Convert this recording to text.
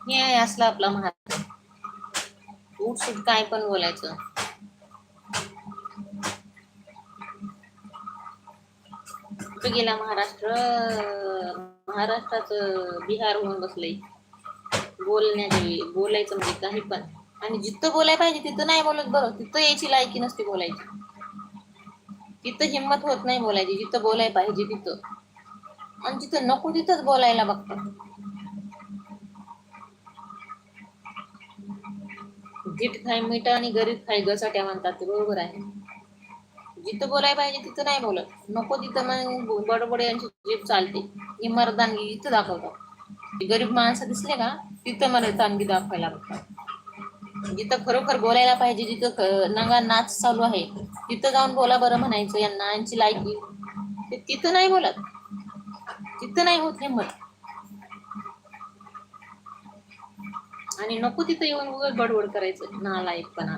हे आहे असला आपला महाराष्ट्र. उठसूट काय पण बोलायचं. कुठे गेला महाराष्ट्र? महाराष्ट्राचं बिहार होऊन बसलंय बोलायचं म्हणजे काही पण. आणि जिथं बोलायला पाहिजे तिथं नाही बोलत. बरं, तिथं यायची लायकी नसते बोलायची. तिथं हिंमत होत नाही बोलायची जिथं बोलायला पाहिजे तिथं. आणि जिथं नको तिथंच बोलायला बघतात. जीट खाय मीठ आणि गरीब खाय गसाट्या म्हणतात ते बरोबर आहे. जिथं बोलायला पाहिजे तिथं नाही बोलत. नको तिथं मग बडबड यांची जीभ चालते. ही मर्दानगी इथं दाखवतात. गरीब माणसं दिसले का तिथं मला चांगली दाखवायला लागतात. जिथं खरोखर बोलायला पाहिजे, जिथं नंगा नाच चालू आहे तिथं जाऊन बोला बरं म्हणायचं यांना. यांची लायकी तिथं नाही बोलत. तिथं नाही होत हिंमत. आणि नको तिथं येऊन उगाच बडबड करायचं नालायकपणा.